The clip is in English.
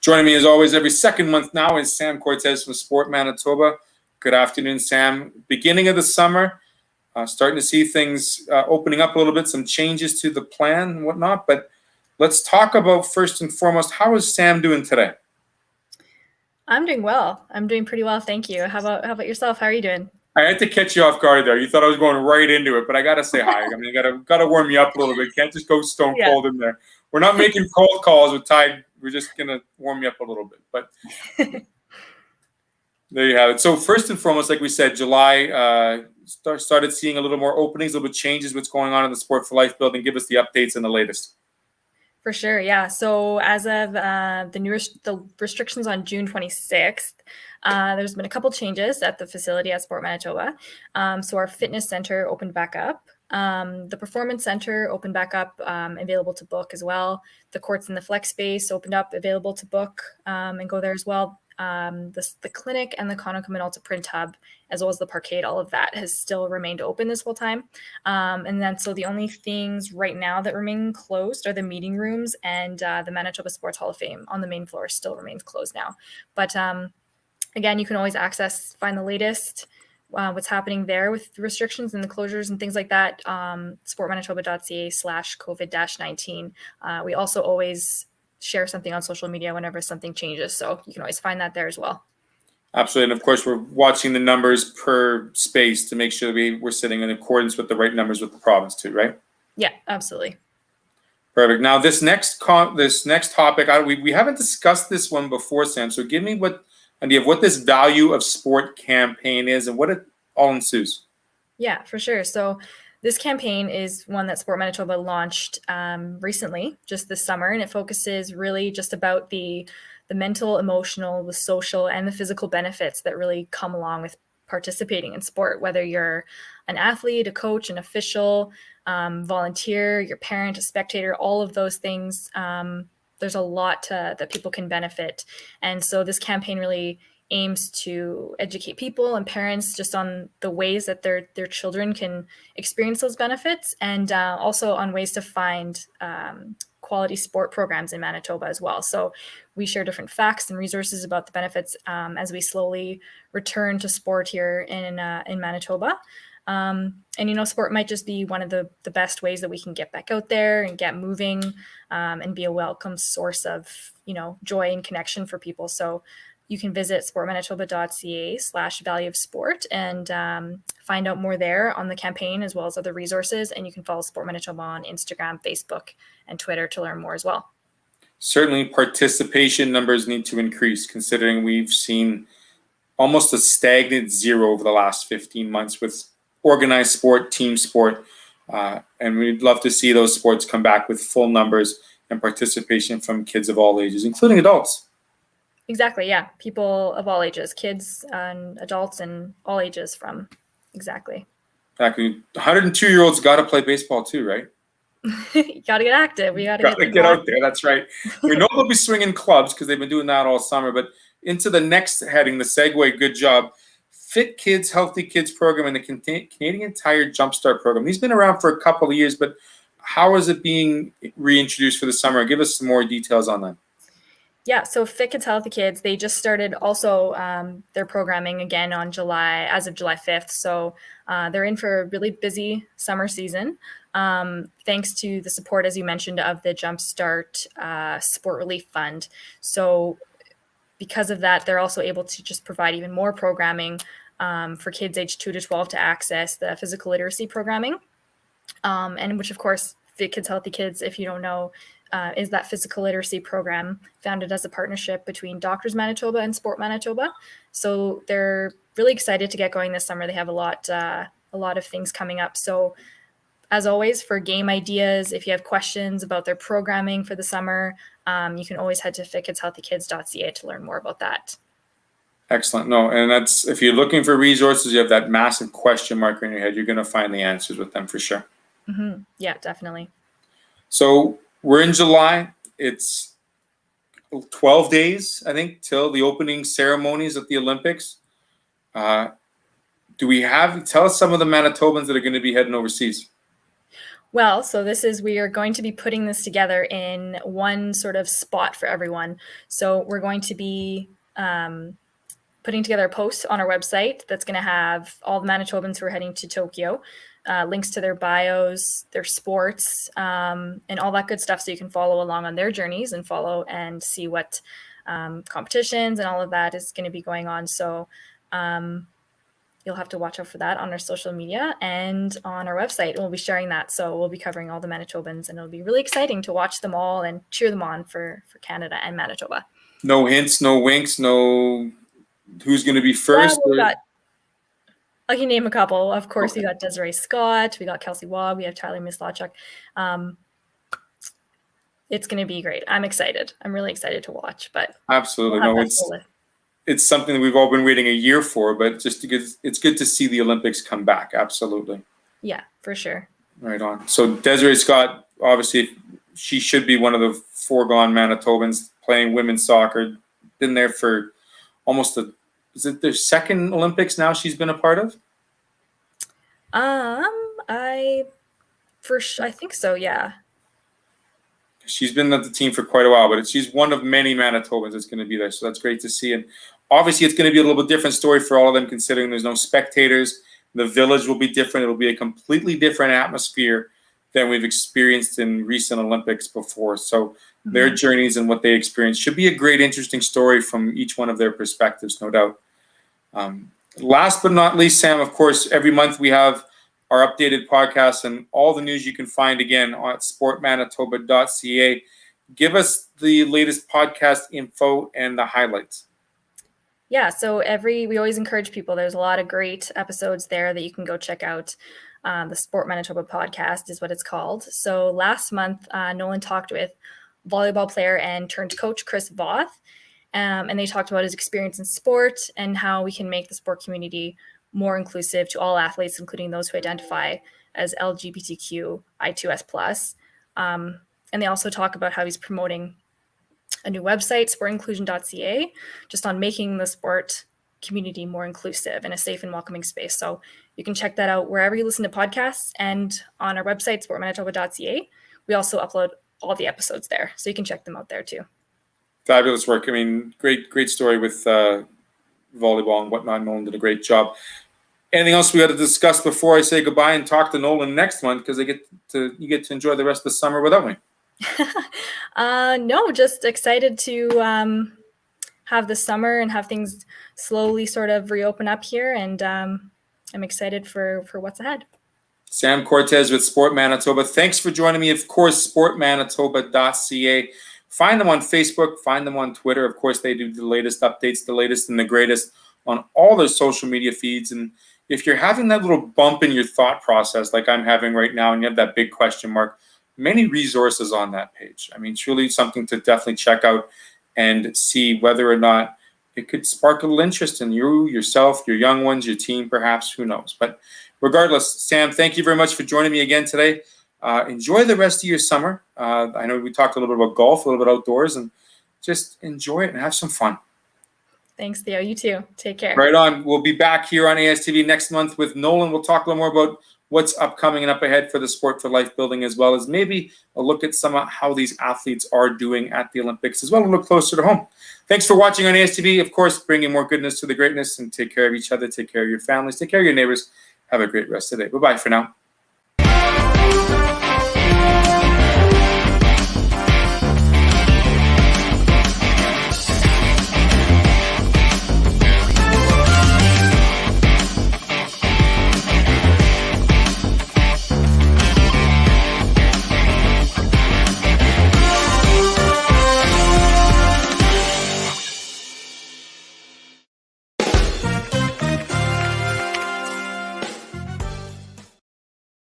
Joining me as always every second month now is Sam Cortes from Sport Manitoba. Good afternoon, Sam. Beginning of the summer, starting to see things opening up a little bit, some changes to the plan and whatnot. But let's talk about first and foremost, how is Sam doing today? I'm doing well. I'm doing pretty well, thank you. How about yourself? How are you doing? I had to catch you off guard there. You thought I was going right into it, but I gotta say hi. I mean, you gotta warm me up a little bit. Can't just go stone cold in there. We're not making cold calls with Tide. We're just gonna warm you up a little bit. But there you have it. So first and foremost, like we said, July started seeing a little more openings, a little bit changes. What's going on in the Sport for Life building? Give us the updates and the latest. For sure, yeah. So as of the restrictions on June 26th, there's been a couple changes at the facility at Sport Manitoba. So our fitness center opened back up. The performance center opened back up, available to book as well. The courts in the flex space opened up, available to book and go there as well. The clinic and the Conocom and Alta Print Hub, as well as the parkade, all of that has still remained open this whole time. And then so the only things right now that remain closed are the meeting rooms and the Manitoba Sports Hall of Fame on the main floor still remains closed now. But again, you can always find the latest, what's happening there with the restrictions and the closures and things like that, sportmanitoba.ca/COVID-19. We also always share something on social media whenever something changes. So you can always find that there as well. Absolutely. And of course, we're watching the numbers per space to make sure that we're sitting in accordance with the right numbers with the province too, right? Yeah, absolutely. Perfect. Now, this next topic, we haven't discussed this one before, Sam. So give me what idea of what this Value of Sport campaign is and what it all ensues. Yeah, for sure. So this campaign is one that Sport Manitoba launched recently, just this summer, and it focuses really just about the mental, emotional, the social, and the physical benefits that really come along with participating in sport, whether you're an athlete, a coach, an official, volunteer, your parent, a spectator, all of those things. There's a lot that people can benefit. And so this campaign really aims to educate people and parents just on the ways that their children can experience those benefits, and also on ways to find quality sport programs in Manitoba as well. So we share different facts and resources about the benefits as we slowly return to sport here in Manitoba. And, sport might just be one of the best ways that we can get back out there and get moving and be a welcome source of, joy and connection for people. So you can visit sportmanitoba.ca/value of sport and find out more there on the campaign as well as other resources. And you can follow Sport Manitoba on Instagram, Facebook, and Twitter to learn more as well. Certainly participation numbers need to increase, considering we've seen almost a stagnant zero over the last 15 months with organized sport, team sport. And we'd love to see those sports come back with full numbers and participation from kids of all ages, including adults. Exactly, yeah. People of all ages, kids and adults and all ages from, exactly. 102-year-olds got to play baseball too, right? You got to get active. We got to get out there. That's right. We know they'll be swinging clubs because they've been doing that all summer. But into the next heading, the segue, good job. Fit Kids, Healthy Kids program and the Canadian Tire JumpStart program. These have been around for a couple of years, but how is it being reintroduced for the summer? Give us some more details on that. Yeah, so Fit Kids, Healthy Kids, they just started also their programming again as of July 5th. So they're in for a really busy summer season, thanks to the support, as you mentioned, of the JumpStart Sport Relief Fund. So because of that, they're also able to just provide even more programming for kids aged 2 to 12 to access the physical literacy programming. And which, of course, Fit Kids, Healthy Kids, if you don't know, is that physical literacy program founded as a partnership between Doctors Manitoba and Sport Manitoba. So they're really excited to get going this summer. They have a lot of things coming up. So as always, for game ideas, if you have questions about their programming for the summer, you can always head to fitkidshealthykids.ca to learn more about that. Excellent. No, and that's, if you're looking for resources, you have that massive question mark in your head, you're going to find the answers with them for sure. Mm-hmm. Yeah, definitely. So we're in July. It's 12 days, I think, till the opening ceremonies at the Olympics. Tell us some of the Manitobans that are going to be heading overseas. Well, so we are going to be putting this together in one sort of spot for everyone. So we're going to be putting together a post on our website that's going to have all the Manitobans who are heading to Tokyo, links to their bios, their sports, and all that good stuff, so you can follow along on their journeys and follow and see what competitions and all of that is going to be going on. So you'll have to watch out for that on our social media and on our website. We'll be sharing that. So we'll be covering all the Manitobans, and it'll be really exciting to watch them all and cheer them on for Canada and Manitoba. No hints, no winks, no who's going to be first? I can name a couple. Of course, we got Desiree Scott, we got Kelsey Waugh, we have Tyler Mislawchuk. It's going to be great. I'm excited. I'm really excited to watch. But absolutely, it's something that we've all been waiting a year for. But it's good to see the Olympics come back. Absolutely. Yeah, for sure. Right on. So Desiree Scott, obviously, she should be one of the foregone Manitobans playing women's soccer. Been there for almost is it their second Olympics now she's been a part of? I think so, yeah. She's been at the team for quite a while, but she's one of many Manitobans that's going to be there. So that's great to see. And obviously it's going to be a little bit different story for all of them, considering there's no spectators. The village will be different. It'll be a completely different atmosphere than we've experienced in recent Olympics before. So their journeys and what they experience should be a great, interesting story from each one of their perspectives, no doubt. Last but not least, Sam, of course, every month we have our updated podcast and all the news you can find again on sportmanitoba.ca. Give us the latest podcast info and the highlights. Yeah, so we always encourage people. There's a lot of great episodes there that you can go check out. The Sport Manitoba podcast is what it's called. So last month, Nolan talked with volleyball player and turned coach Chris Voth, and they talked about his experience in sport and how we can make the sport community more inclusive to all athletes, including those who identify as LGBTQI2S+. And they also talk about how he's promoting a new website, sportinclusion.ca, just on making the sport community more inclusive and a safe and welcoming space. So you can check that out wherever you listen to podcasts, and on our website, sportmanitoba.ca. We also upload all the episodes there, so you can check them out there too. Fabulous work. I mean, great story with volleyball and whatnot. Nolan did a great job. Anything else we got to discuss before I say goodbye and talk to Nolan next month, because you get to enjoy the rest of the summer without me? No, just excited to have the summer and have things slowly sort of reopen up here, and I'm excited for what's ahead. Sam Cortes with Sport Manitoba. Thanks for joining me. Of course, sportmanitoba.ca. Find them on Facebook. Find them on Twitter. Of course, they do the latest updates, the latest and the greatest on all their social media feeds. And if you're having that little bump in your thought process like I'm having right now, and you have that big question mark, many resources on that page. I mean, truly something to definitely check out and see whether or not it could spark a little interest in you, yourself, your young ones, your team, perhaps, who knows. But regardless, Sam, thank you very much for joining me again today. Enjoy the rest of your summer. I know we talked a little bit about golf, a little bit outdoors, and just enjoy it and have some fun. Thanks, Theo. You too. Take care. Right on. We'll be back here on ASTV next month with Nolan. We'll talk a little more about what's upcoming and up ahead for the Sport for Life building, as well as maybe a look at some of how these athletes are doing at the Olympics, as well, and look closer to home. Thanks for watching on ASTV. Of course, bringing more goodness to the greatness, and take care of each other, take care of your families, take care of your neighbors. Have a great rest of the day. Bye-bye for now.